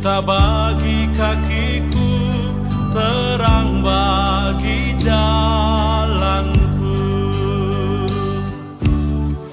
Cinta bagi kakiku, terang bagi jalanku.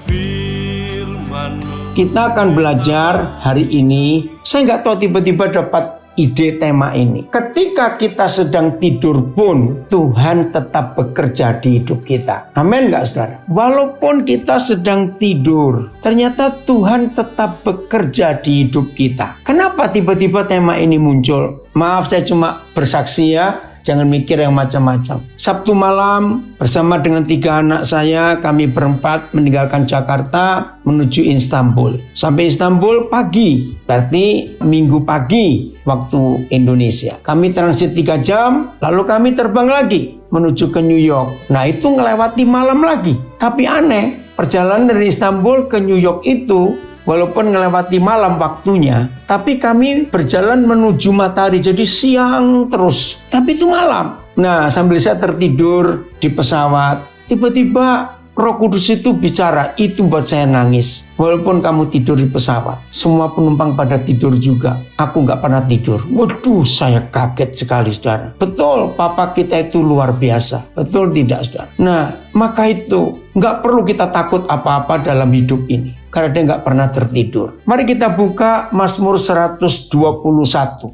Firman-Mu. Kita akan belajar hari ini. Saya nggak tahu tiba-tiba dapat ide tema ini. Ketika kita sedang tidur pun Tuhan tetap bekerja di hidup kita. Amin nggak saudara? Walaupun kita sedang tidur, ternyata Tuhan tetap bekerja di hidup kita. Kenapa tiba-tiba tema ini muncul? Maaf, saya cuma bersaksi ya. Jangan mikir yang macam-macam. Sabtu malam bersama dengan 3 anak saya, kami berempat meninggalkan Jakarta menuju Istanbul. Sampai Istanbul pagi, berarti Minggu pagi waktu Indonesia. Kami transit 3 jam, lalu kami terbang lagi menuju ke New York. Nah, itu ngelewati malam lagi. Tapi aneh, perjalanan dari Istanbul ke New York itu walaupun ngelewati malam waktunya, tapi kami berjalan menuju matahari, jadi siang terus. Tapi itu malam. Nah, sambil saya tertidur di pesawat, tiba-tiba Roh Kudus itu bicara, itu buat saya nangis. Walaupun kamu tidur di pesawat, semua penumpang pada tidur juga. Aku nggak pernah tidur. Waduh, saya kaget sekali, saudara. Betul, Papa kita itu luar biasa. Betul tidak, saudara? Nah, maka itu nggak perlu kita takut apa-apa dalam hidup ini. Karena dia nggak pernah tertidur. Mari kita buka Mazmur 121.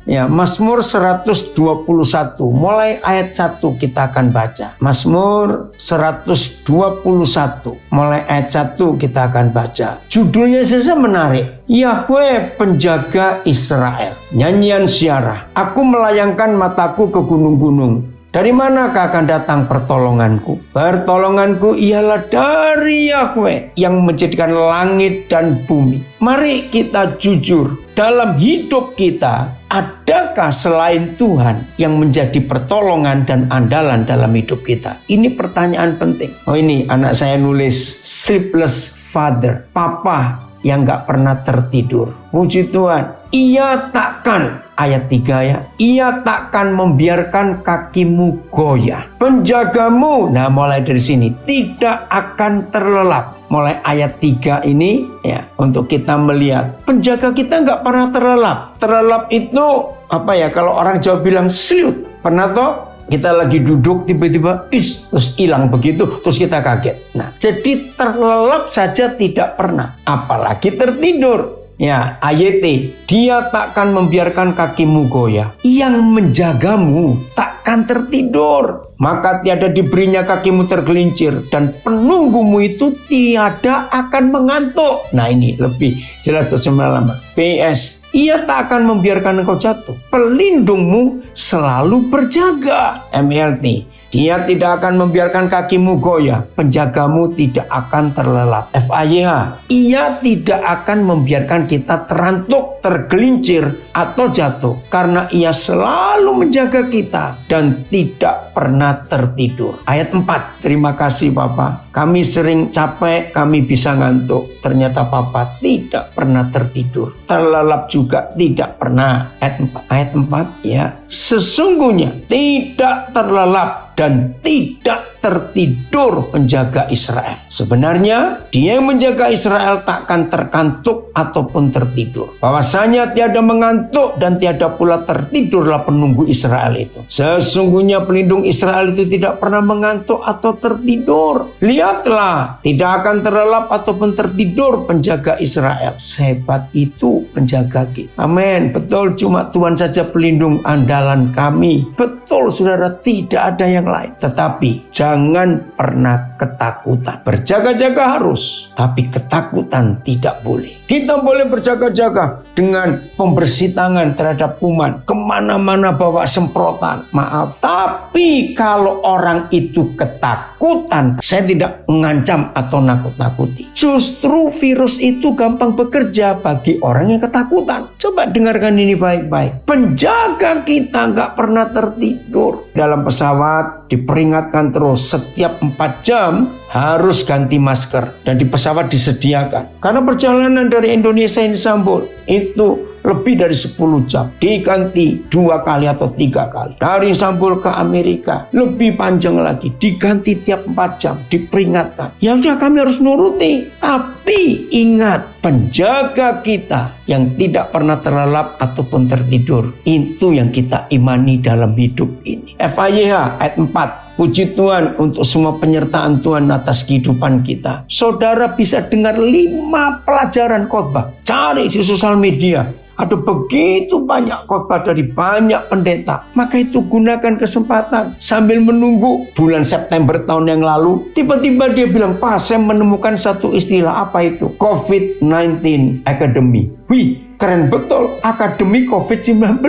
Ya, Mazmur 121. Mulai ayat 1 kita akan baca. Mazmur 121. Mulai ayat 1 kita akan baca. Judulnya saja menarik. Yahweh penjaga Israel. Nyanyian Syiarah. Aku melayangkan mataku ke gunung-gunung. Dari manakah akan datang pertolonganku? Pertolonganku ialah dari Yahweh yang menjadikan langit dan bumi. Mari kita jujur, dalam hidup kita, adakah selain Tuhan yang menjadi pertolongan dan andalan dalam hidup kita? Ini pertanyaan penting. Oh, ini anak saya nulis, sleepless father, papa yang gak pernah tertidur. Puji Tuhan, ia takkan, ayat 3 ya, ia takkan membiarkan kakimu goyah. Penjagamu, nah mulai dari sini, tidak akan terlelap. Mulai ayat 3 ini ya, untuk kita melihat, penjaga kita gak pernah terlelap. Terlelap itu, apa ya, kalau orang Jawa bilang seliut. Pernah toh? Kita lagi duduk tiba-tiba terus hilang begitu, terus kita kaget. Nah, jadi terlelap saja tidak pernah, apalagi tertidur. Ya, ayat dia takkan membiarkan kakimu goyah. Yang menjagamu takkan tertidur. Maka tiada diberinya kakimu tergelincir, dan penunggumu itu tiada akan mengantuk. Nah, ini lebih jelas lama. PS, ia tak akan membiarkan engkau jatuh. Pelindungmu selalu berjaga. MLT, dia tidak akan membiarkan kakimu goyah. Penjagamu tidak akan terlelap. FAYH, ia tidak akan membiarkan kita terantuk, tergelincir, atau jatuh. Karena ia selalu menjaga kita dan tidak pernah tertidur. Ayat 4, terima kasih Papa. Kami sering capek, kami bisa ngantuk. Ternyata Papa tidak pernah tertidur. Terlelap juga tidak pernah. Ayat 4 ya. Sesungguhnya tidak terlelap dan tidak tertidur penjaga Israel. Sebenarnya dia yang menjaga Israel takkan terkantuk ataupun tertidur. Bahwasanya tiada mengantuk dan tiada pula tertidurlah penunggu Israel itu. Sesungguhnya pelindung Israel itu tidak pernah mengantuk atau tertidur. Lihatlah, tidak akan terlelap ataupun tertidur penjaga Israel. Sehebat itu penjaga kita. Amin. Betul, cuma Tuhan saja pelindung andalan kami. Betul saudara, tidak ada yang lain. Tetapi jangan pernah ketakutan. Berjaga-jaga harus, tapi ketakutan tidak boleh. Kita boleh berjaga-jaga dengan pembersih tangan terhadap kuman. Kemana-mana bawa semprotan. Maaf. Tapi kalau orang itu ketakutan, saya tidak mengancam atau nakut-nakuti. Justru virus itu gampang bekerja bagi orang yang ketakutan. Coba dengarkan ini baik-baik. Penjaga kita nggak pernah tertidur. Dalam pesawat diperingatkan terus setiap 4 jam harus ganti masker, dan di pesawat disediakan. Karena perjalanan dari Indonesia Istanbul itu lebih dari 10 jam, diganti 2 kali atau 3 kali. Dari Sambul ke Amerika, lebih panjang lagi, diganti tiap 4 jam, diperingatkan. Ya sudah, kami harus nuruti. Tapi ingat, penjaga kita yang tidak pernah terlelap ataupun tertidur, itu yang kita imani dalam hidup ini. FAYH ayat 4. Puji Tuhan untuk semua penyertaan Tuhan atas kehidupan kita. Saudara bisa dengar 5 pelajaran khotbah. Cari di sosial media. Ada begitu banyak khotbah dari banyak pendeta. Maka itu gunakan kesempatan. Sambil menunggu bulan September tahun yang lalu, tiba-tiba dia bilang, "Pak, saya menemukan satu istilah." Apa itu? COVID-19 Academy. Wih, keren betul. Akademi COVID-19.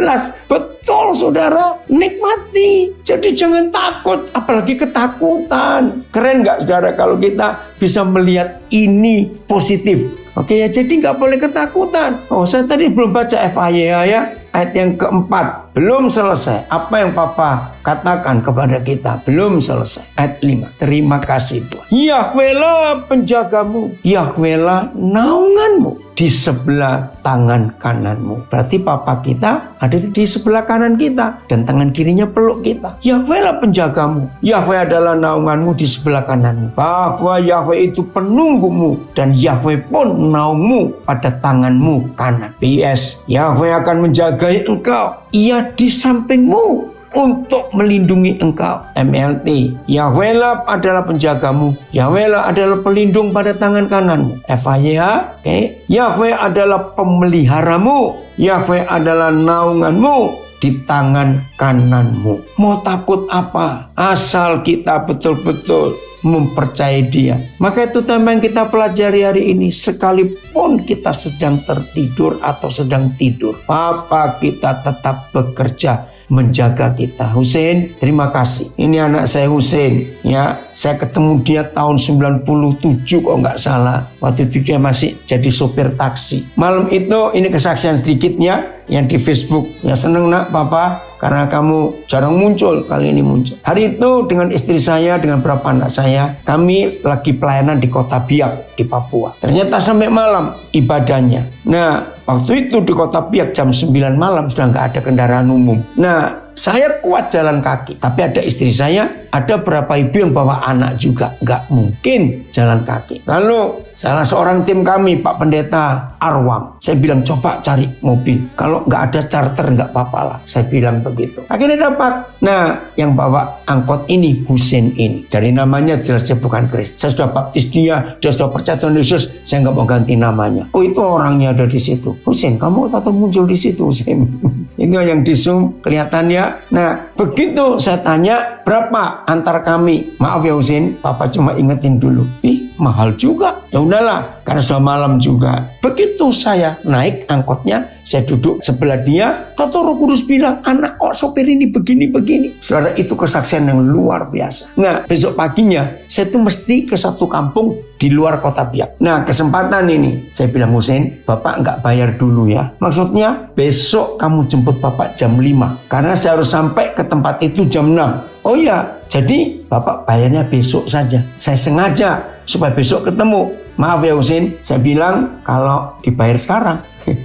Betul, saudara. Nikmati. Jadi jangan takut. Apalagi ketakutan. Keren nggak, saudara, kalau kita bisa melihat ini positif. Oke ya, jadi nggak boleh ketakutan. Oh, saya tadi belum baca FAYH ya. Ayat yang keempat. Belum selesai. Apa yang Papa katakan kepada kita? Belum selesai. Ayat 5. Terima kasih Tuhan. Yahwehlah penjagamu. Yahwehlah naunganmu di sebelah tangan kananmu. Berarti Papa kita ada di sebelah kanan kita. Dan tangan kirinya peluk kita. Yahwehlah penjagamu. Yahweh adalah naunganmu di sebelah kananmu. Bahwa Yahweh itu penunggumu. Dan Yahweh pun naungmu pada tanganmu kanan. PS. Yahweh akan menjaga engkau, ia di sampingmu untuk melindungi engkau. MLT. Yahwehlah adalah penjagamu. Yahwehlah adalah pelindung pada tangan kananmu. FAYH. Okay. Yahweh adalah pemeliharamu. Yahweh adalah naunganmu di tangan kananmu. Mau takut apa? Asal kita betul-betul mempercayai Dia. Maka itu tema yang kita pelajari hari ini. Sekalipun kita sedang tertidur atau sedang tidur, Papa kita tetap bekerja menjaga kita. Hussein, terima kasih. Ini anak saya Hussein, ya. Saya ketemu dia tahun 97 kok nggak salah. Waktu itu dia masih jadi sopir taksi. Malam itu, ini kesaksian sedikitnya yang di Facebook. Ya, seneng nak Papa, karena kamu jarang muncul, kali ini muncul. Hari itu dengan istri saya, dengan beberapa anak saya, kami lagi pelayanan di Kota Biak di Papua. Ternyata sampai malam ibadahnya. Nah, waktu itu di Kota Biak jam 9 malam sudah nggak ada kendaraan umum. Nah, saya kuat jalan kaki, tapi ada istri saya, ada berapa ibu yang bawa anak juga, nggak mungkin jalan kaki. Lalu salah seorang tim kami, Pak Pendeta Arwam, saya bilang coba cari mobil, kalau nggak ada charter nggak apa-apa lah, saya bilang begitu. Akhirnya dapat. Nah, yang bawa angkot ini Hussein ini, dari namanya jelas dia bukan Kristen. Saya sudah baptis dia sudah percaya Tuhan Yesus, saya nggak mau ganti namanya. Oh, itu orangnya ada di situ. Hussein, kamu atau muncul di situ Hussein? Itu yang di zoom kelihatannya. Nah, begitu saya tanya berapa antar kami, maaf ya Hussein, Papa cuma ingetin dulu. Mahal juga. Ya udahlah, karena sudah malam juga. Begitu saya naik angkotnya, saya duduk sebelah dia, Roh Kudus bilang, anak kok sopir ini begini-begini. Saudara, itu kesaksian yang luar biasa. Nah, besok paginya saya tuh mesti ke satu kampung di luar Kota Biak. Nah, kesempatan ini saya bilang, Hussein, Bapak nggak bayar dulu ya. Maksudnya besok kamu jemput Bapak jam 5, karena saya harus sampai ke tempat itu jam 6. Oh ya, jadi Bapak bayarnya besok saja. Saya sengaja supaya besok ketemu. Maaf ya Hussein, saya bilang kalau dibayar sekarang,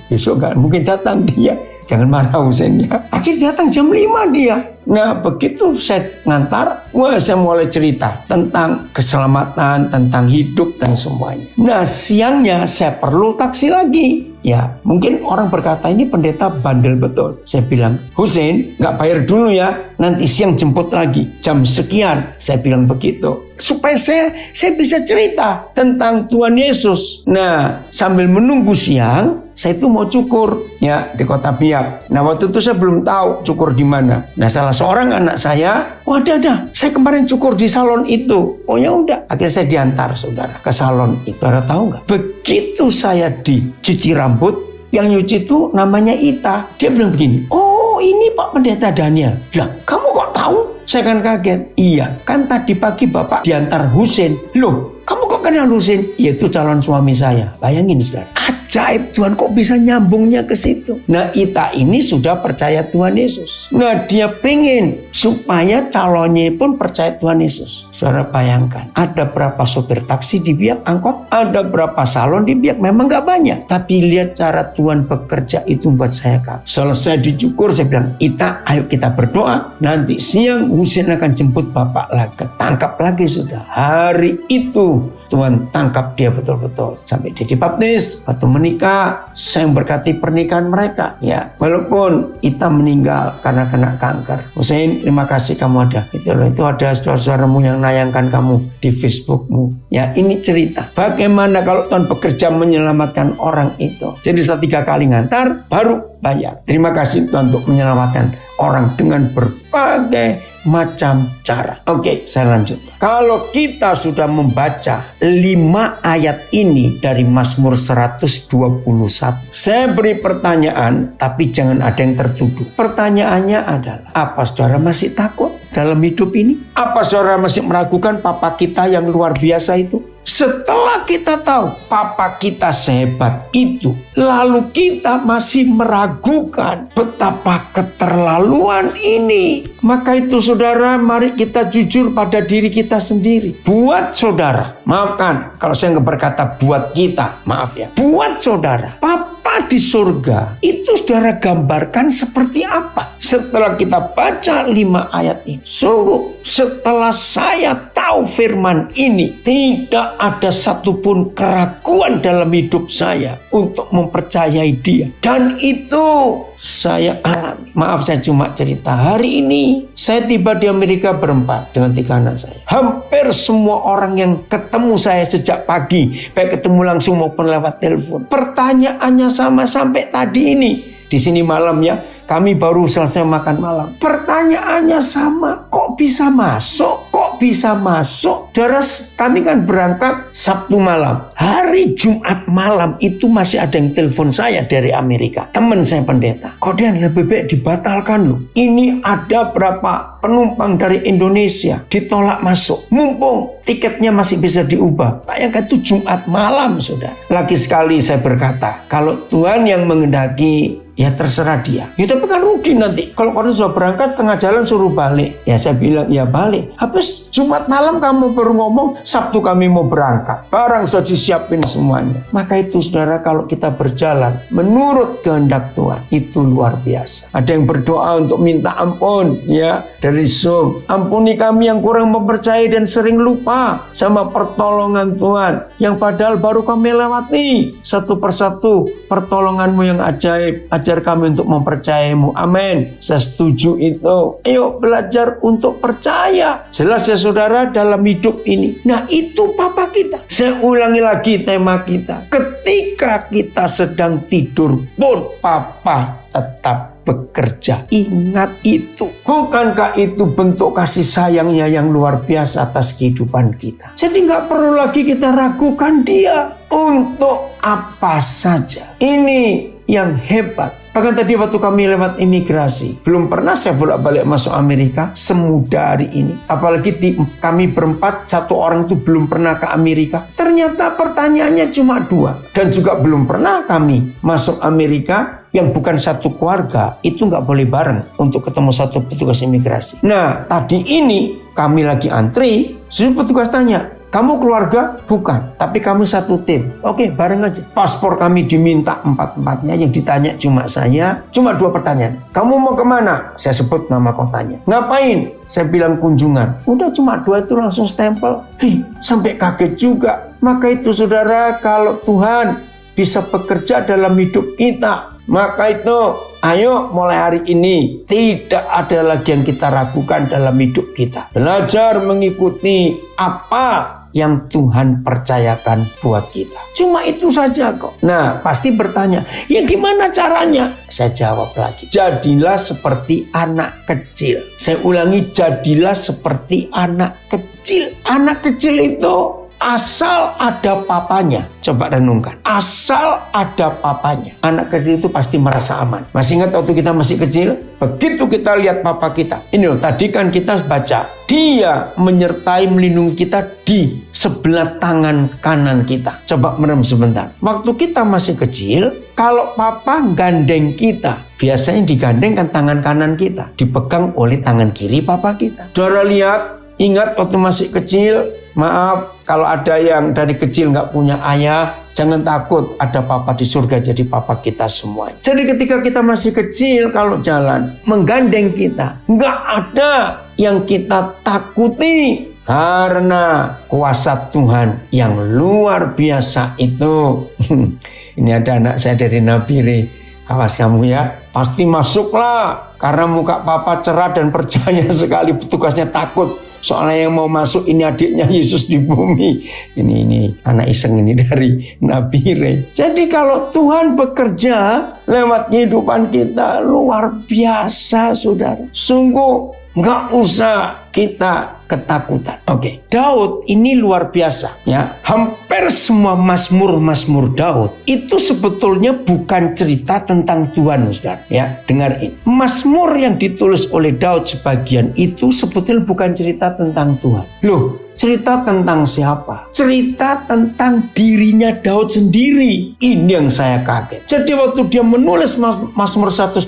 besok nggak mungkin datang dia. Jangan marah Hussein ya. Akhirnya datang jam 5 dia. Nah, begitu saya ngantar, saya mulai cerita tentang keselamatan, tentang hidup dan semuanya. Nah, siangnya saya perlu taksi lagi. Ya, mungkin orang berkata ini pendeta bandel betul. Saya bilang, Hussein, nggak bayar dulu ya. Nanti siang jemput lagi. Jam sekian, saya bilang begitu. Supaya saya bisa cerita tentang Tuhan Yesus. Nah, sambil menunggu siang, saya itu mau cukur ya di Kota Biak. Nah, waktu itu saya belum tahu cukur di mana. Nah, salah seorang anak saya, ada, saya kemarin cukur di salon itu. Oh ya udah, akhirnya saya diantar saudara ke salon itu. Saudara tahu nggak? Begitu saya dicuci rambut, yang nyuci itu namanya Ita. Dia bilang begini, oh ini Pak Pendeta Daniel. Lah, kamu kok tahu? Saya kan kaget. Iya, kan tadi pagi Bapak diantar Hussein. Loh, kamu kok kenal Hussein? Yaitu calon suami saya. Bayangin saudara. ajaib Tuhan, kok bisa nyambungnya ke situ. Nah, Ita ini sudah percaya Tuhan Yesus. Nah, dia pengen supaya calonnya pun percaya Tuhan Yesus. Saudara bayangkan, ada berapa sopir taksi di Biak angkot, ada berapa salon di Biak, memang gak banyak. Tapi lihat cara Tuhan bekerja itu buat saya kagum. Selesai dicukur, saya bilang, Ita, ayo kita berdoa. Nanti siang Husin akan jemput Bapak lagi. Tangkap lagi sudah. Hari itu Tuhan tangkap dia betul-betul. Sampai dia dibaptis, waktu menikah, saya memberkati pernikahan mereka. Ya, walaupun Ita meninggal karena kena kanker. Husin, terima kasih kamu ada. Itu ada saudara-saudaramu yang nayangkan kamu di Facebookmu. Ya, ini cerita. Bagaimana kalau Tuhan bekerja menyelamatkan orang itu. Jadi setelah 3 kali ngantar, baru bayar. Terima kasih Tuhan untuk menyelamatkan orang dengan berbagai macam cara. Oke, saya lanjut. Kalau kita sudah membaca 5 ayat ini dari Mazmur 121, saya beri pertanyaan, tapi jangan ada yang tertuduh. Pertanyaannya adalah, apa saudara masih takut dalam hidup ini? Apa saudara masih meragukan Papa kita yang luar biasa itu? Setelah kita tahu Papa kita sehebat itu, lalu kita masih meragukan betapa keterlaluan ini. Maka itu saudara, mari kita jujur pada diri kita sendiri. Buat saudara, maafkan kalau saya nggak berkata buat kita, maaf ya. Buat saudara, Papa di surga itu saudara gambarkan seperti apa? Setelah kita baca 5 ayat ini, sungguh setelah saya tahu firman ini, tidak ada satupun keraguan dalam hidup saya untuk mempercayai dia. Dan itu saya alami. Maaf, saya cuma cerita. Hari ini saya tiba di Amerika berempat dengan 3 anak saya. Hampir semua orang yang ketemu saya sejak pagi, baik ketemu langsung maupun lewat telepon, pertanyaannya sama sampai tadi ini. Di sini malam ya, kami baru selesai makan malam. Pertanyaannya sama, kok bisa masuk? Kok bisa masuk? Daras, kami kan berangkat Sabtu malam. Hari Jumat malam itu masih ada yang telepon saya dari Amerika. Teman saya pendeta. Kok dia lebih baik dibatalkan loh. Ini ada berapa penumpang dari Indonesia ditolak masuk. Mumpung tiketnya masih bisa diubah. Bayangkan itu Jumat malam sudah. Lagi sekali saya berkata, kalau Tuhan yang menghendaki, ya terserah dia. Ya tapi kan rugi nanti. Kalau kalian sudah berangkat tengah jalan suruh balik. Ya saya bilang ya balik. Habis Jumat malam kamu baru ngomong Sabtu kami mau berangkat. Barang sudah disiapin semuanya. Maka itu saudara, kalau kita berjalan menurut kehendak Tuhan, itu luar biasa. Ada yang berdoa untuk minta ampun ya dari Zoom. Ampuni kami yang kurang mempercayai dan sering lupa sama pertolongan Tuhan. Yang padahal baru kami lewati satu persatu pertolonganmu yang ajaib. Ajar kami untuk mempercayaimu. Amin. Saya setuju itu. Ayo belajar untuk percaya. Jelas ya saudara, dalam hidup ini. Nah itu Papa kita. Saya ulangi lagi tema kita. Ketika kita sedang tidur pun Papa tetap bekerja. Ingat itu. Bukankah itu bentuk kasih sayangnya yang luar biasa atas kehidupan kita? Jadi nggak perlu lagi kita ragukan dia. Untuk apa saja. Ini yang hebat. Bahkan tadi waktu kami lewat imigrasi, belum pernah saya bolak-balik masuk Amerika semudah hari ini. Apalagi kami berempat, 1 orang itu belum pernah ke Amerika. Ternyata pertanyaannya cuma 2. Dan juga belum pernah kami masuk Amerika yang bukan satu keluarga, itu nggak boleh bareng untuk ketemu satu petugas imigrasi. Nah, tadi ini kami lagi antri, petugas tanya, kamu keluarga? Bukan, tapi kamu satu tim. Oke, bareng aja. Paspor kami diminta 4-4-nya, yang ditanya cuma saya. Cuma 2 pertanyaan. Kamu mau kemana? Saya sebut nama kotanya. Ngapain? Saya bilang kunjungan. Udah cuma 2 itu langsung stempel. Sampai kaget juga. Maka itu saudara, kalau Tuhan bisa bekerja dalam hidup kita, maka itu ayo mulai hari ini tidak ada lagi yang kita ragukan dalam hidup kita. Belajar mengikuti apa yang Tuhan percayakan buat kita. Cuma itu saja kok. Nah, pasti bertanya, ya gimana caranya? Saya jawab lagi, jadilah seperti anak kecil. Saya ulangi, jadilah seperti anak kecil. Anak kecil itu Asal ada papanya. Coba renungkan. Asal ada papanya. Anak kecil itu pasti merasa aman. Masih ingat waktu kita masih kecil? Begitu kita lihat papa kita. Ini loh, tadi kan kita baca. Dia menyertai melindungi kita di sebelah tangan kanan kita. Coba merem sebentar. Waktu kita masih kecil, kalau papa gandeng kita, biasanya digandengkan tangan kanan kita. Dipegang oleh tangan kiri papa kita. Saudara lihat, ingat waktu masih kecil, maaf kalau ada yang dari kecil nggak punya ayah, jangan takut, ada papa di surga jadi papa kita semua. Jadi ketika kita masih kecil, kalau jalan menggandeng kita, nggak ada yang kita takuti karena kuasa Tuhan yang luar biasa itu. Ini ada anak saya dari Nabire, awas kamu ya, pasti masuklah karena muka papa cerah dan percaya sekali, tugasnya takut. Soalnya yang mau masuk ini adiknya Yesus di bumi. Ini anak iseng ini dari Nabire. Jadi kalau Tuhan bekerja lewat kehidupan kita luar biasa, saudara. Sungguh nggak usah kita ketakutan. Oke, Daud ini luar biasa ya. Hampir semua mazmur Daud itu sebetulnya bukan cerita tentang Tuhan, saudara. Ya, dengar ini. Mazmur yang ditulis oleh Daud sebagian itu sebetulnya bukan cerita tentang Tuhan. Loh, cerita tentang siapa? Cerita tentang dirinya Daud sendiri. Ini yang saya kaget. Jadi waktu dia menulis Mazmur 121,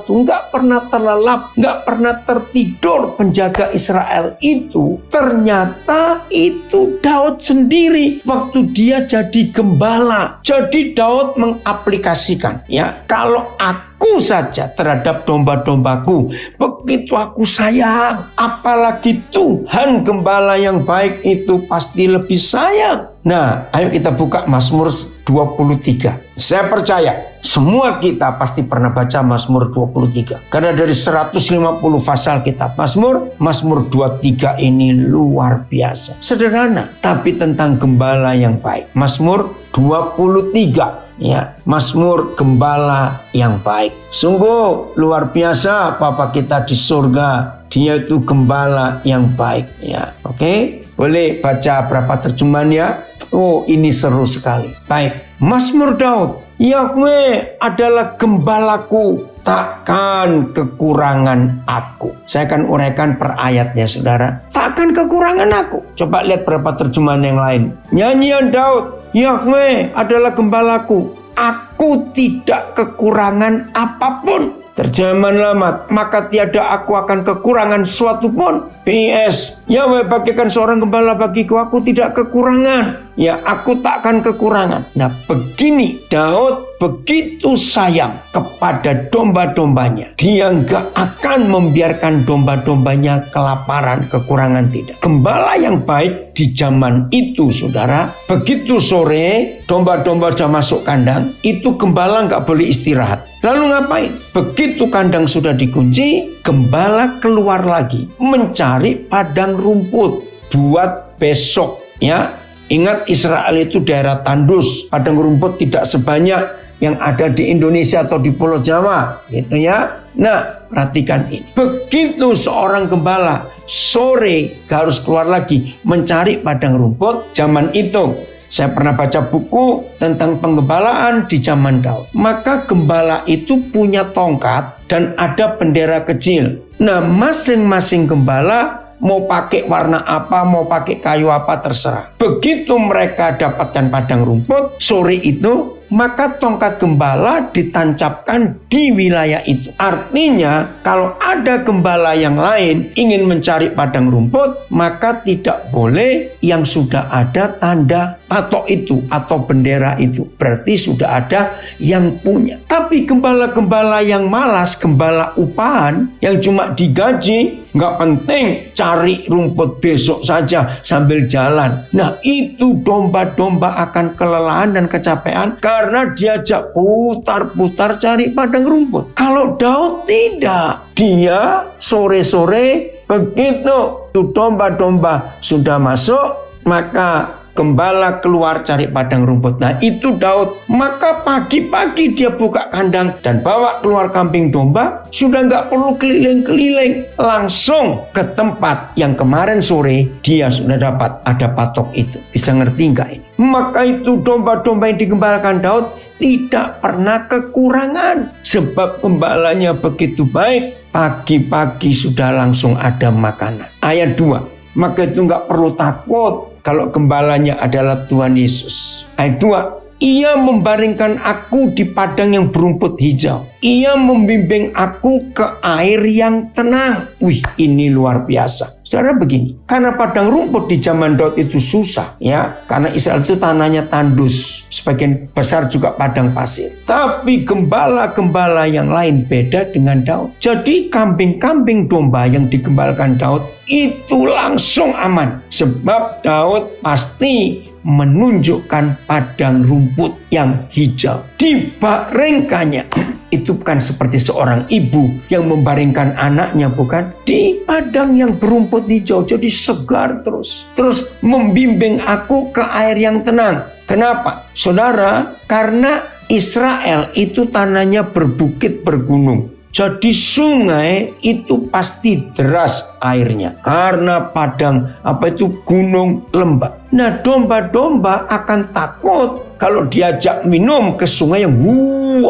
nggak pernah terlelap, nggak pernah tertidur penjaga Israel itu. Ternyata itu Daud sendiri waktu dia jadi gembala. Jadi Daud mengaplikasikan, ya, kalau aku saja terhadap domba-dombaku, begitu aku sayang, apalagi Tuhan gembala yang baik itu pasti lebih sayang. Nah, ayo kita buka Mazmur 23. Saya percaya semua kita pasti pernah baca Mazmur 23. Karena dari 150 pasal kitab Mazmur 23 ini luar biasa. Sederhana, tapi tentang gembala yang baik. Mazmur 23. Ya, Mazmur gembala yang baik. Sungguh luar biasa Bapa kita di surga. Dia itu gembala yang baik, ya. Oke, boleh baca berapa terjemahan ya? Oh, ini seru sekali. Baik, Mazmur Daud. Yahweh adalah gembalaku, takkan kekurangan aku. Saya akan uraikan per ayatnya, saudara. Takkan kekurangan aku. Coba lihat berapa terjemahan yang lain. Nyanyian Daud. Yahweh adalah gembalaku, aku tidak kekurangan apapun. Terjemahan Lama, maka tiada aku akan kekurangan suatu pun. PS, Yahweh bagaikan seorang gembala bagiku, aku tidak kekurangan. Ya, aku takkan kekurangan. Nah, begini Daud begitu sayang kepada domba-dombanya. Dia nggak akan membiarkan domba-dombanya kelaparan, kekurangan, tidak. Gembala yang baik di zaman itu, saudara, begitu sore domba-domba sudah masuk kandang, itu gembala nggak boleh istirahat. Lalu ngapain? Begitu kandang sudah dikunci, gembala keluar lagi mencari padang rumput buat besok, ya. Ingat, Israel itu daerah tandus, padang rumput tidak sebanyak yang ada di Indonesia atau di Pulau Jawa, gitu ya. Nah, perhatikan ini. Begitu seorang gembala sore harus keluar lagi mencari padang rumput. Zaman itu saya pernah baca buku tentang penggembalaan di zaman Daud. Maka gembala itu punya tongkat dan ada bendera kecil. Nah, masing-masing gembala mau pakai warna apa, mau pakai kayu apa, terserah. Begitu mereka dapatkan padang rumput sore itu, maka tongkat gembala ditancapkan di wilayah itu. Artinya kalau ada gembala yang lain ingin mencari padang rumput, maka tidak boleh yang sudah ada tanda patok itu atau bendera itu. Berarti sudah ada yang punya. Tapi gembala-gembala yang malas, gembala upahan yang cuma digaji, nggak penting, cari rumput besok saja sambil jalan. Nah, itu domba-domba akan kelelahan dan kecapean karena diajak putar-putar cari padang rumput. Kalau Daud tidak, dia sore-sore begitu tuh domba-domba sudah masuk, maka gembala keluar cari padang rumput. Nah itu Daud. Maka pagi-pagi dia buka kandang dan bawa keluar kambing domba. Sudah nggak perlu keliling-keliling, langsung ke tempat yang kemarin sore dia sudah dapat ada patok itu. Bisa ngerti nggak ini? Maka itu domba-domba yang digembalakan Daud tidak pernah kekurangan. Sebab gembalanya begitu baik, pagi-pagi sudah langsung ada makanan. Ayat 2. Maka itu nggak perlu takut kalau gembalanya adalah Tuhan Yesus. Ayat 2. Ia membaringkan aku di padang yang berumput hijau. Ia membimbing aku ke air yang tenang. Wih, ini luar biasa. Saudara begini, karena padang rumput di zaman Daud itu susah, ya, karena Israel itu tanahnya tandus, sebagian besar juga padang pasir. Tapi gembala-gembala yang lain beda dengan Daud. Jadi kambing-kambing domba yang digembalakan Daud itu langsung aman, sebab Daud pasti menunjukkan padang rumput yang hijau. Dibaringkannya. Itu bukan seperti seorang ibu yang membaringkan anaknya, bukan, di padang yang berumput hijau, jadi segar terus membimbing aku ke air yang tenang. Kenapa? Saudara, karena Israel itu tanahnya berbukit bergunung. Jadi sungai itu pasti deras airnya karena padang gunung lembah. Nah, domba-domba akan takut kalau diajak minum ke sungai yang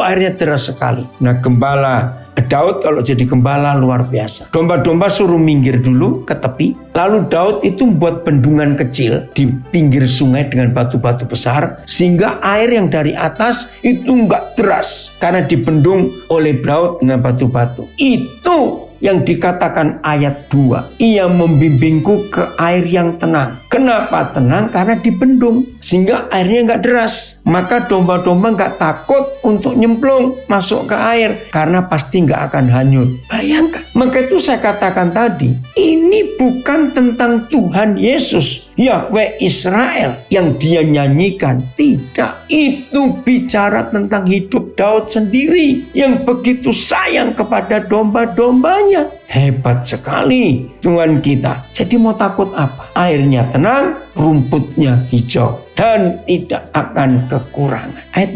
airnya deras sekali. Nah, gembala Daud kalau jadi gembala luar biasa. Domba-domba suruh minggir dulu ke tepi. Lalu Daud itu buat bendungan kecil di pinggir sungai dengan batu-batu besar. Sehingga air yang dari atas itu nggak deras. Karena dibendung oleh Daud dengan batu-batu. Itu yang dikatakan ayat 2. Ia membimbingku ke air yang tenang. Kenapa tenang? Karena dibendung. Sehingga airnya nggak deras. Maka domba-domba nggak takut untuk nyemplung masuk ke air. Karena pasti nggak akan hanyut. Bayangkan. Maka itu saya katakan tadi. Ini bukan tentang Tuhan Yesus, Yahweh Israel yang dia nyanyikan. Tidak. Itu bicara tentang hidup Daud sendiri. Yang begitu sayang kepada domba-dombanya. Hebat sekali Tuhan kita. Jadi mau takut apa? Airnya tenang, rumputnya hijau, dan tidak akan kekurangan. Ayat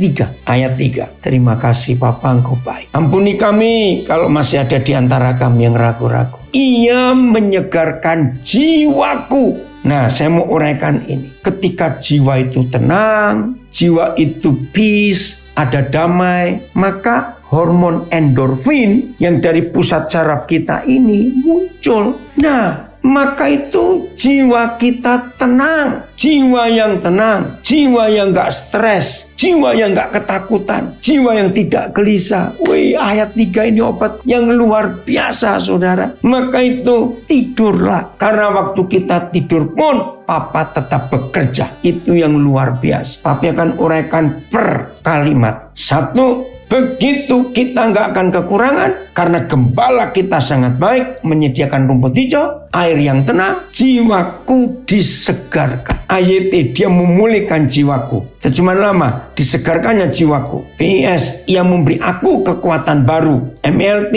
3. Terima kasih Bapa, Engkau baik. Ampuni kami kalau masih ada di antara kami yang ragu-ragu. Ia menyegarkan jiwaku. Nah, saya mau uraikan ini. Ketika jiwa itu tenang, jiwa itu peace, ada damai, maka hormon endorfin yang dari pusat saraf kita ini muncul. Nah, maka itu jiwa kita tenang. Jiwa yang tenang, jiwa yang gak stres, jiwa yang gak ketakutan, jiwa yang tidak gelisah. Wih, ayat 3 ini obat yang luar biasa, saudara. Maka itu tidurlah. Karena waktu kita tidur pun Papa tetap bekerja. Itu yang luar biasa. Papa akan uraikan per kalimat. 1, begitu kita nggak akan kekurangan karena gembala kita sangat baik, menyediakan rumput hijau, air yang tenang, jiwaku disegarkan. Ayat dia memulihkan jiwaku. Cuma lama disegarkannya jiwaku. PS, ia memberi aku kekuatan baru. MLT,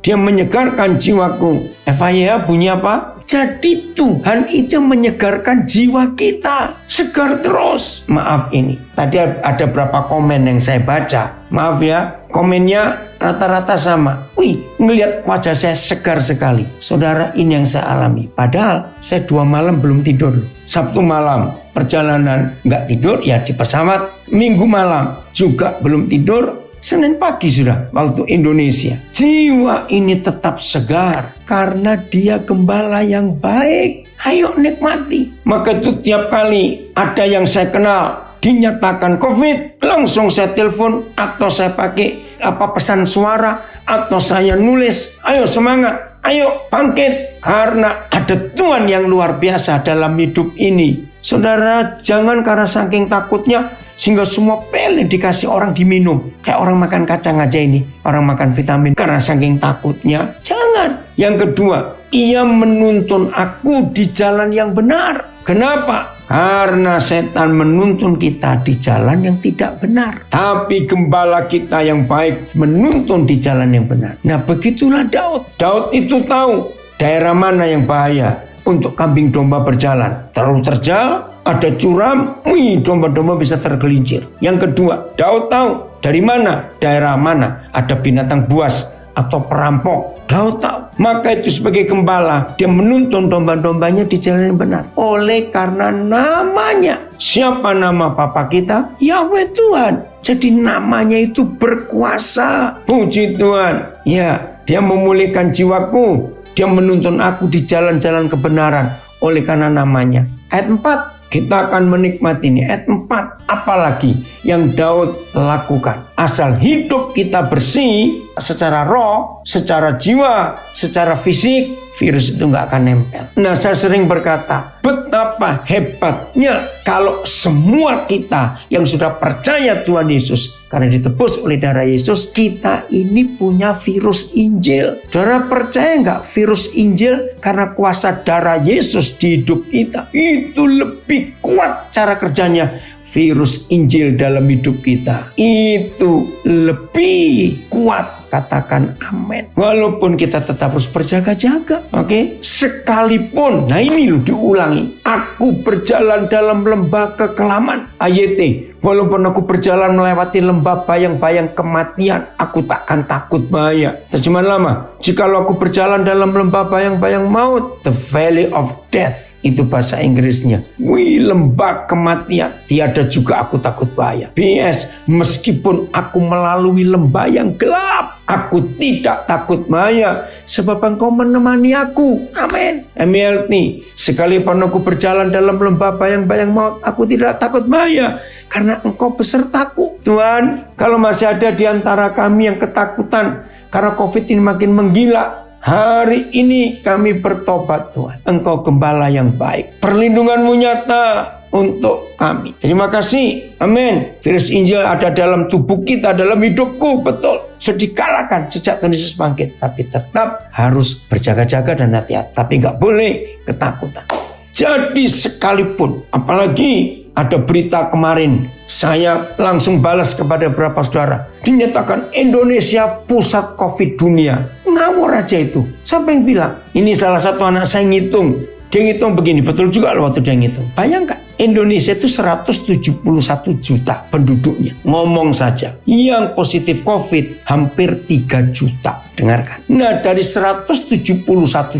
dia menyegarkan jiwaku. FIA bunyi apa? Jadi Tuhan itu menyegarkan jiwa kita. Segar terus. Maaf ini. Tadi ada berapa komen yang saya baca. Maaf ya. Komennya rata-rata sama. Wih, ngelihat wajah saya segar sekali. Saudara, ini yang saya alami. Padahal saya 2 malam belum tidur. Sabtu malam perjalanan nggak tidur ya di pesawat. Minggu malam juga belum tidur. Senin pagi sudah waktu Indonesia. Jiwa ini tetap segar karena dia gembala yang baik. Ayo nikmati. Maka itu tiap kali ada yang saya kenal dinyatakan COVID, langsung saya telepon atau saya pakai pesan suara atau saya nulis. Ayo semangat, ayo bangkit. Karena ada Tuhan yang luar biasa dalam hidup ini. Saudara, jangan karena saking takutnya sehingga semua pil dikasih orang diminum. Kayak orang makan kacang aja ini. Orang makan vitamin. Karena saking takutnya. Jangan. Yang kedua, ia menuntun aku di jalan yang benar. Kenapa? Karena setan menuntun kita di jalan yang tidak benar. Tapi gembala kita yang baik menuntun di jalan yang benar. Nah, begitulah Daud. Daud itu tahu daerah mana yang bahaya untuk kambing domba berjalan. Terlalu terjal ada curam, domba-domba bisa tergelincir. Yang kedua, Daud tahu dari mana, daerah mana ada binatang buas atau perampok. Daud tahu. Maka itu sebagai gembala, dia menuntun domba-dombanya di jalan yang benar. Oleh karena namanya. Siapa nama Papa kita? Yahweh Tuhan. Jadi namanya itu berkuasa. Puji Tuhan. Ya, dia memulihkan jiwaku. Dia menuntun aku di jalan-jalan kebenaran. Oleh karena namanya. Ayat 4. Kita akan menikmati ini. Ayat 4. Apalagi yang Daud lakukan. Asal hidup kita bersih secara roh, secara jiwa, secara fisik, virus itu nggak akan nempel. Nah, saya sering berkata, betapa hebatnya kalau semua kita yang sudah percaya Tuhan Yesus, karena ditebus oleh darah Yesus, kita ini punya virus Injil. Saudara percaya nggak virus Injil karena kuasa darah Yesus di hidup kita? Itu lebih kuat cara kerjanya. Virus Injil dalam hidup kita itu lebih kuat. Katakan amin. Walaupun kita tetap harus berjaga-jaga. Oke? Sekalipun, nah ini loh diulangi. Aku berjalan dalam lembah kekelaman. AYT. Walaupun aku berjalan melewati lembah bayang-bayang kematian, aku takkan takut bahaya. Terjemahan lama. Jikalau aku berjalan dalam lembah bayang-bayang maut, the valley of death. Itu bahasa Inggrisnya. Lembah kematian. Tiada juga aku takut bahaya. BS, meskipun aku melalui lembah yang gelap, aku tidak takut bahaya. Sebab Engkau menemani aku. Amin. MLT, sekalipun aku berjalan dalam lembah bayang-bayang maut, aku tidak takut bahaya. Karena Engkau besertaku. Tuhan, kalau masih ada di antara kami yang ketakutan karena COVID ini makin menggila, hari ini kami bertobat Tuhan. Engkau gembala yang baik. Perlindungan-Mu nyata untuk kami. Terima kasih. Amin. Virus Injil ada dalam tubuh kita, dalam hidupku. Betul. Sudah dikalahkan sejak Tuhan Yesus bangkit. Tapi tetap harus berjaga-jaga dan hati-hati. Tapi nggak boleh ketakutan. Jadi sekalipun, apalagi ada berita kemarin, saya langsung balas kepada beberapa saudara. Dinyatakan Indonesia pusat COVID dunia. Ngawur aja itu. Siapa yang bilang? Ini salah satu anak saya ngitung. Dia ngitung begini, betul juga loh waktu dia ngitung. Bayangkan, Indonesia itu 171 juta penduduknya. Ngomong saja, yang positif COVID hampir 3 juta. Dengarkan. Nah, dari 171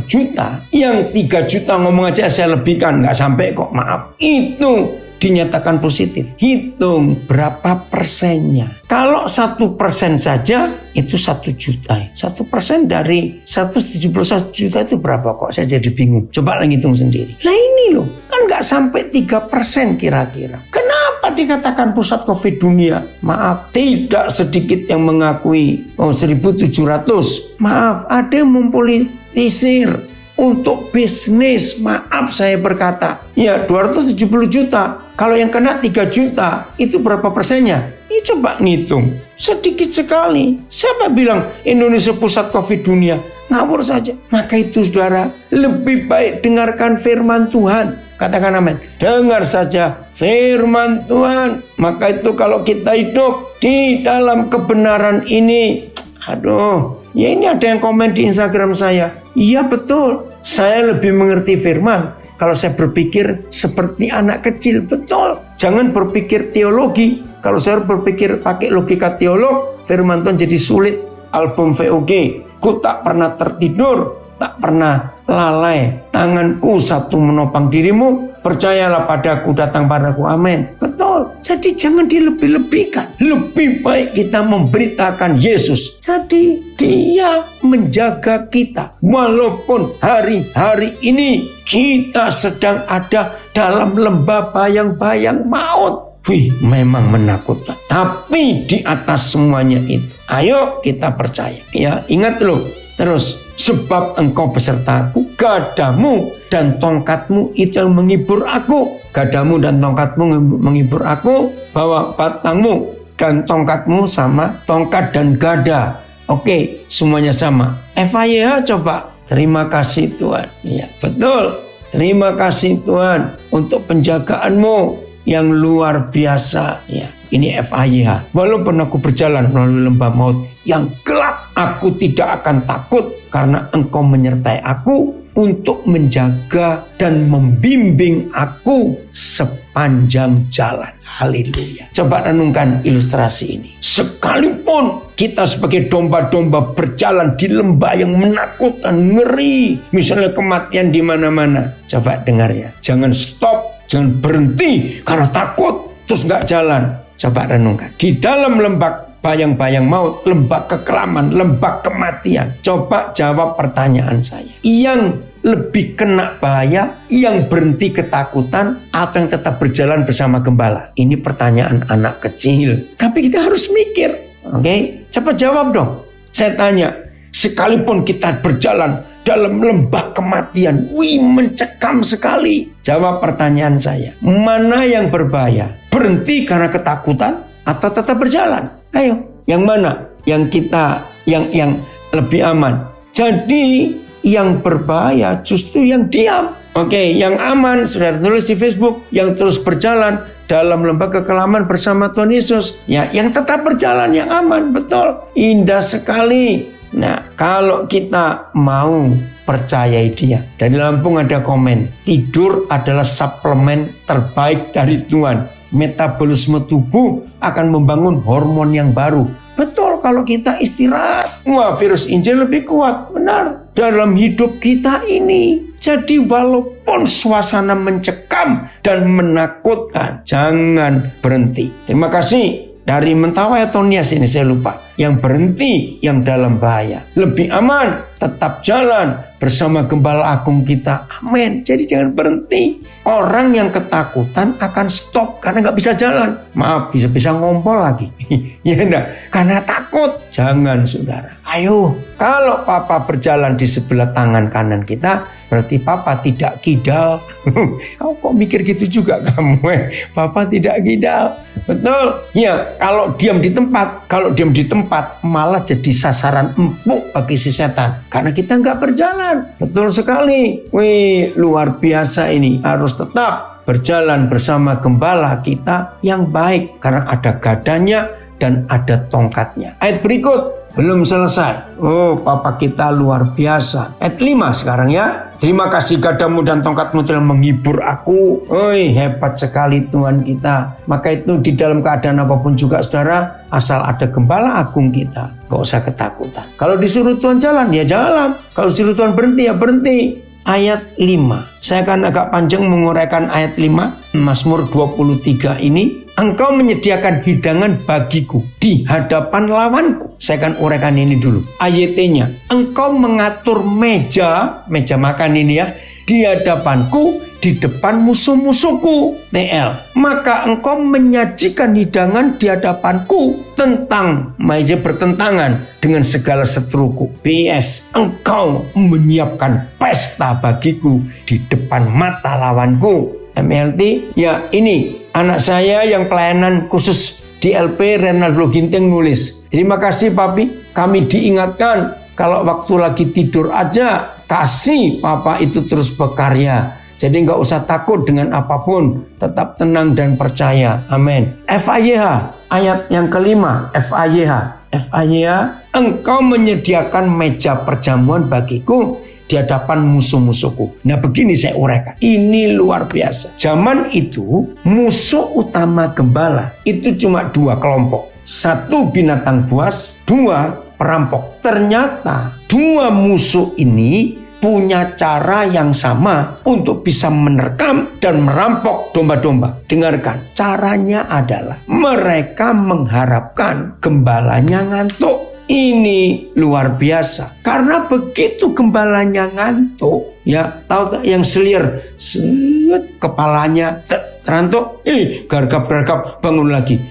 juta, yang 3 juta ngomong aja saya lebihkan, nggak sampai kok, maaf. Itu dinyatakan positif. Hitung berapa persennya. Kalau 1% saja itu 1 juta. 1% dari 171 juta itu berapa kok? Saya jadi bingung. Coba lagi hitung sendiri. Nah ini loh, kan nggak sampai 3% kira-kira. Kenapa dikatakan pusat COVID dunia? Maaf, tidak sedikit yang mengakui 1.700. Maaf, ada yang mempolitisir untuk bisnis. Maaf saya berkata, ya 270 juta. Kalau yang kena 3 juta, itu berapa persennya? Ini coba ngitung. Sedikit sekali. Siapa bilang Indonesia pusat COVID dunia? Ngawur saja. Maka itu saudara, lebih baik dengarkan firman Tuhan. Katakan amin. Dengar saja firman Tuhan. Maka itu kalau kita hidup di dalam kebenaran ini, aduh, ya ini ada yang komen di Instagram saya. Iya betul, saya lebih mengerti firman kalau saya berpikir seperti anak kecil. Betul, jangan berpikir teologi. Kalau saya berpikir pakai logika teolog, firman Tuhan jadi sulit. Album VOG, ku tak pernah tertidur, tak pernah lalai. Tanganku satu menopang dirimu, percayalah padaku, datang padaku. Amin. Betul. Jadi jangan dilebih-lebihkan. Lebih baik kita memberitakan Yesus. Jadi dia menjaga kita. Walaupun hari-hari ini kita sedang ada dalam lembah bayang-bayang maut. Memang menakutkan. Tapi di atas semuanya itu, ayo kita percaya. Ya, ingat loh. Terus, sebab Engkau besertaku, gadamu dan tongkatmu itu yang menghibur aku. Gadamu dan tongkatmu menghibur aku. Bawa batangmu dan tongkatmu sama tongkat dan gada. Oke, semuanya sama. FAYH coba. Terima kasih Tuhan. Ya, betul. Terima kasih Tuhan untuk penjagaanmu yang luar biasa. Ya, ini FAYH. Walaupun aku berjalan melalui lembah maut yang gelap, aku tidak akan takut karena Engkau menyertai aku. untuk menjaga dan membimbing aku sepanjang jalan. Haleluya. Coba renungkan ilustrasi ini. Sekalipun kita sebagai domba-domba berjalan di lembah yang menakutkan, ngeri, misalnya kematian di mana-mana. Coba dengar ya. Jangan stop, jangan berhenti karena takut terus nggak jalan. Coba renungkan. Di dalam lembah bayang-bayang maut, lembah kekelaman, lembah kematian. Coba jawab pertanyaan saya. Yang lebih kena bahaya, yang berhenti ketakutan, atau yang tetap berjalan bersama gembala? Ini pertanyaan anak kecil. Tapi kita harus mikir. Oke? Cepat jawab dong. Saya tanya, sekalipun kita berjalan dalam lembah kematian, mencekam sekali. Jawab pertanyaan saya. Mana yang berbahaya? Berhenti karena ketakutan atau tetap berjalan? Ayo, yang mana? Yang kita yang lebih aman. Jadi yang berbahaya justru yang diam. Oke, yang aman sudah tulis di Facebook, yang terus berjalan dalam lembah kekelaman bersama Tuhan Yesus. Ya, yang tetap berjalan yang aman, betul. Indah sekali. Nah, kalau kita mau percayai dia. Dari Lampung ada komen, tidur adalah suplemen terbaik dari Tuhan. Metabolisme tubuh akan membangun hormon yang baru. Betul, kalau kita istirahat, wah, virus Injil lebih kuat. Benar, dalam hidup kita ini. Jadi walaupun suasana mencekam dan menakutkan, jangan berhenti. Terima kasih. Dari Mentawai atau Nias ini saya lupa. Yang berhenti, yang dalam bahaya. Lebih aman, tetap jalan bersama Gembala Agung kita. Amin. Jadi jangan berhenti. Orang yang ketakutan akan stop karena nggak bisa jalan. Maaf, bisa ngompol lagi. Ya enggak? Karena takut. Jangan, saudara. Ayo, kalau Papa berjalan di sebelah tangan kanan kita, berarti Papa tidak kidal. Kamu kok mikir gitu juga kamu? Papa tidak kidal. Betul? Ya, kalau diam di tempat malah jadi sasaran empuk bagi si setan. Karena kita nggak berjalan. Betul sekali. Wih, luar biasa ini. Harus tetap berjalan bersama gembala kita yang baik. Karena ada gadanya dan ada tongkatnya. Ayat berikut. Belum selesai. Oh, Papa kita luar biasa. Ayat 5 sekarang ya. Terima kasih gadamu dan tongkatmu telah menghibur aku. Oi, hebat sekali Tuhan kita. Maka itu di dalam keadaan apapun juga saudara, asal ada Gembala Agung kita, gak usah ketakutan. Kalau disuruh Tuhan jalan, ya jalan. Kalau disuruh Tuhan berhenti, ya berhenti. Ayat 5. Saya akan agak panjang menguraikan ayat 5. Mazmur 23 ini. Engkau menyediakan hidangan bagiku di hadapan lawanku. Saya akan uraikan ini dulu. Ayatnya. Engkau mengatur meja makan ini ya. Di hadapanku, di depan musuh-musuhku. TL. Maka engkau menyajikan hidangan di hadapanku tentang meja bertentangan dengan segala seteruku. PS. Engkau menyiapkan pesta bagiku di depan mata lawanku. MLT. Ya ini anak saya yang pelayanan khusus di LP Renaldo Ginting nulis. Terima kasih Papi. Kami diingatkan kalau waktu lagi tidur aja kasih Papa itu terus berkarya. Jadi nggak usah takut dengan apapun. Tetap tenang dan percaya. Amin. FAYH. Ayat yang kelima. FAYH. Engkau menyediakan meja perjamuan bagiku di hadapan musuh-musuhku. Nah begini saya uraikan. Ini luar biasa. Zaman itu musuh utama gembala itu cuma 2 kelompok. 1 binatang buas, 2 perampok. Ternyata 2 musuh ini punya cara yang sama untuk bisa menerkam dan merampok domba-domba. Dengarkan, caranya adalah mereka mengharapkan gembalanya ngantuk. Ini luar biasa. Karena begitu gembalanya ngantuk, ya tahu yang selir, kepalanya terantuk, gargap-gargap bangun lagi.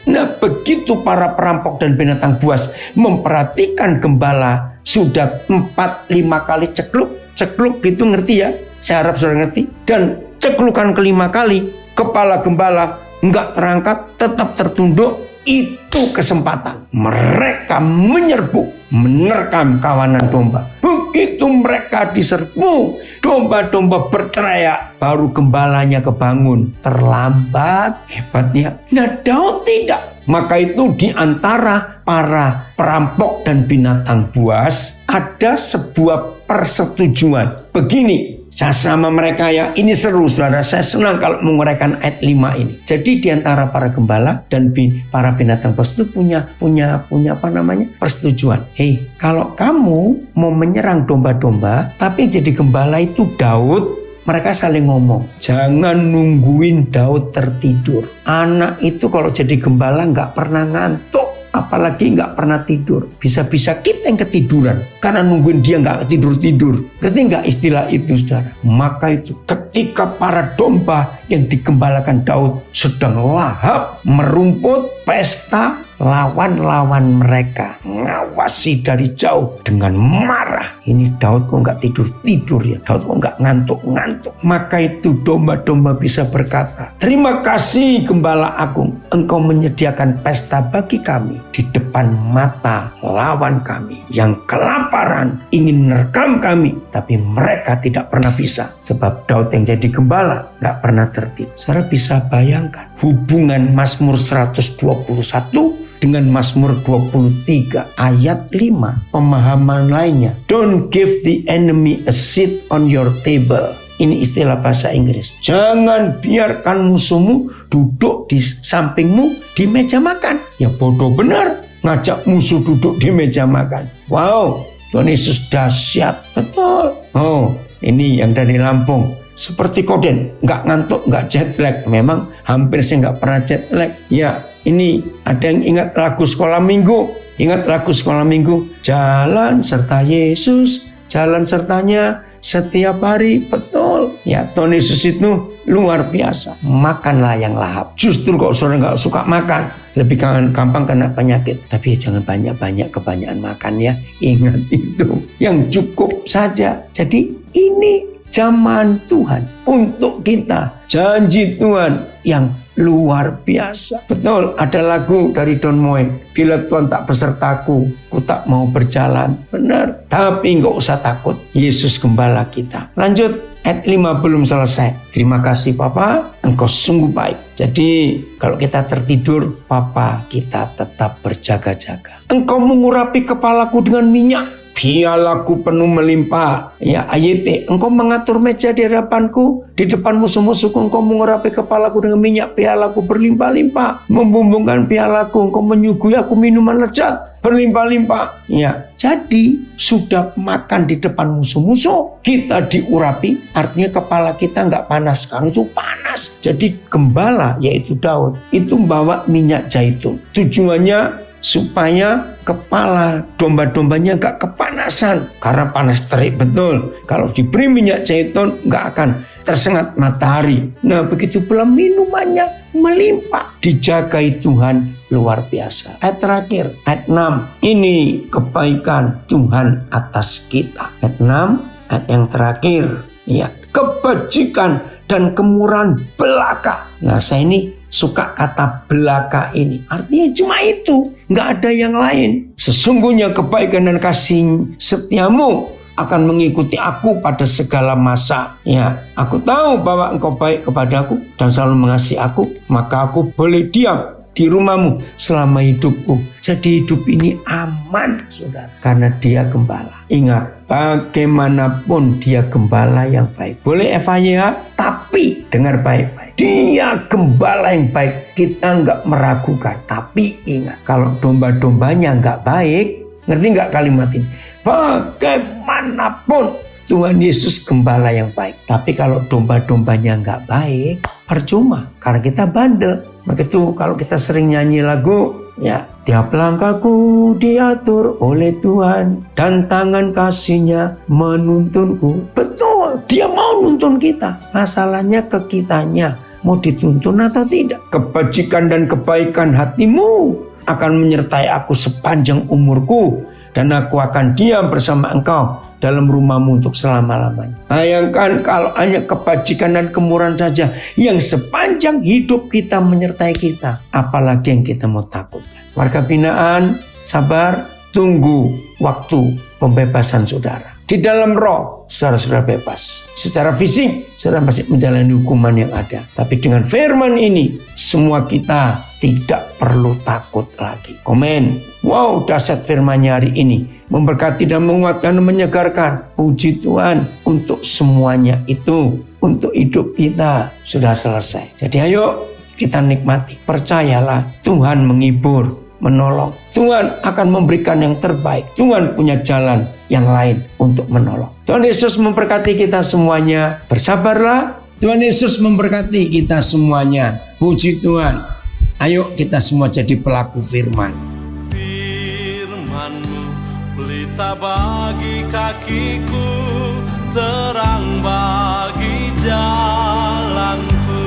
Nah begitu para perampok dan binatang buas memperhatikan gembala sudah 4-5 kali cekluk gitu, ngerti ya? Saya harap saudara ngerti. Dan ceklukan kelima kali, kepala gembala enggak terangkat, tetap tertunduk. itu kesempatan. Mereka menyerbu, menerkam kawanan domba. Begitu mereka diserbu, domba-domba berteriak, baru gembalanya kebangun. Terlambat, hebatnya. Nah, Daud tidak. Maka itu di antara para perampok dan binatang buas ada sebuah persetujuan. Begini, saya sama mereka ya, ini seru saudara, saya senang kalau menguraikan ayat 5 ini. Jadi di antara para gembala dan para binatang buas itu punya persetujuan. Hei, kalau kamu mau menyerang domba-domba, tapi jadi gembala itu Daud, mereka saling ngomong, jangan nungguin Daud tertidur. Anak itu kalau jadi gembala nggak pernah ngantuk, apalagi nggak pernah tidur. Bisa-bisa kita yang ketiduran karena nungguin dia nggak tidur-tidur. Berarti nggak istilah itu, saudara. Maka itu ketika para domba yang digembalakan Daud sedang lahap merumput pesta, lawan-lawan mereka ngawasi dari jauh dengan marah. Ini Daud kok nggak tidur-tidur ya, Daud kok nggak ngantuk-ngantuk. Maka itu domba-domba bisa berkata, terima kasih Gembala Agung, engkau menyediakan pesta bagi kami di depan mata lawan kami yang kelaparan ingin menerkam kami, tapi mereka tidak pernah bisa sebab Daud yang jadi gembala nggak pernah tertidur. Saudara bisa bayangkan hubungan Mazmur 121 dengan Mazmur 23 ayat 5, pemahaman lainnya. Don't give the enemy a seat on your table. Ini istilah bahasa Inggris. Jangan biarkan musuhmu duduk di sampingmu di meja makan. Ya bodoh benar ngajak musuh duduk di meja makan. Wow, Tuhan Yesus dahsyat. Betul. Oh, ini yang dari Lampung. Seperti Koden, nggak ngantuk, nggak jet lag. Memang hampir saya nggak pernah jet lag. Ya, ini ada yang ingat lagu sekolah minggu. Ingat lagu sekolah minggu. Jalan serta Yesus, jalan sertanya setiap hari. Betul. Ya, Tuhan Yesus itu luar biasa. Makanlah yang lahap. Justru kalau saudara nggak suka makan, lebih gampang kena penyakit. Tapi jangan banyak-banyak, kebanyakan makan ya. Ingat itu. Yang cukup saja. Jadi ini zaman Tuhan untuk kita, janji Tuhan yang luar biasa. Betul, ada lagu dari Don Moen, bila Tuhan tak besertaku, ku tak mau berjalan. Benar, tapi nggak usah takut, Yesus gembala kita. Lanjut, ayat 5 belum selesai. Terima kasih Papa, engkau sungguh baik. Jadi kalau kita tertidur, Papa kita tetap berjaga-jaga. Engkau mengurapi kepalaku dengan minyak, pialaku penuh melimpah. Ya, ayat, engkau mengatur meja di hadapanku, di depan musuh-musuhku. Engkau mengurapi kepalaku dengan minyak, pialaku berlimpah-limpah. Membumbungkan pialaku, engkau menyuguhi aku minuman lezat berlimpah-limpah. Ya, jadi sudah makan di depan musuh-musuh, kita diurapi, artinya kepala kita nggak panas. Sekarang itu panas. Jadi gembala, yaitu Daud, itu membawa minyak zaitun. Tujuannya supaya kepala domba-dombanya gak kepanasan, karena panas terik. Betul, kalau diberi minyak zaitun gak akan tersengat matahari. Nah, begitu pula minumannya melimpah, dijagai Tuhan luar biasa. Ayat terakhir, ayat 6, ini kebaikan Tuhan atas kita. Ayat 6, ayat yang terakhir, ya, kebajikan dan kemurahan belaka. Nah, saya ini suka kata belaka ini. Artinya cuma itu, nggak ada yang lain. Sesungguhnya kebaikan dan kasih setiamu akan mengikuti aku pada segala masa. Ya, aku tahu bahwa engkau baik kepadaku dan selalu mengasihi aku, maka aku boleh diam di rumahmu selama hidupku. Jadi hidup ini aman, saudara, karena dia gembala. Ingat, bagaimanapun dia gembala yang baik. Boleh FYI, tapi dengar baik-baik. Dia gembala yang baik, kita nggak meragukan. Tapi ingat, kalau domba-dombanya nggak baik, ngerti nggak kalimat ini? Bagaimanapun Tuhan Yesus gembala yang baik. Tapi kalau domba-dombanya nggak baik, percuma, karena kita bandel. Maka itu kalau kita sering nyanyi lagu, ya, tiap langkahku diatur oleh Tuhan dan tangan kasih-Nya menuntunku. Betul, dia mau nuntun kita. Masalahnya ke kitanya, mau dituntun atau tidak. Kebajikan dan kebaikan hatimu akan menyertai aku sepanjang umurku, dan aku akan diam bersama engkau dalam rumahmu untuk selama-lamanya. Bayangkan kalau hanya kebajikan dan kemurahan saja yang sepanjang hidup kita menyertai kita, apalagi yang kita mau takutkan. Warga binaan, sabar, tunggu waktu pembebasan saudara. Di dalam roh, saudara-saudara bebas. Secara fisik, saudara masih menjalani hukuman yang ada. Tapi dengan firman ini, semua kita tidak perlu takut lagi. Komen. Wow, dahsyat firman-Nya hari ini. Memberkati dan menguatkan dan menyegarkan. Puji Tuhan untuk semuanya itu. Untuk hidup kita sudah selesai. Jadi ayo kita nikmati. Percayalah Tuhan menghibur, menolong. Tuhan akan memberikan yang terbaik. Tuhan punya jalan yang lain untuk menolong. Tuhan Yesus memberkati kita semuanya. Bersabarlah. Tuhan Yesus memberkati kita semuanya. Puji Tuhan. Ayo kita semua jadi pelaku firman. Firman-Mu pelita bagi kakiku, terang bagi jalanku.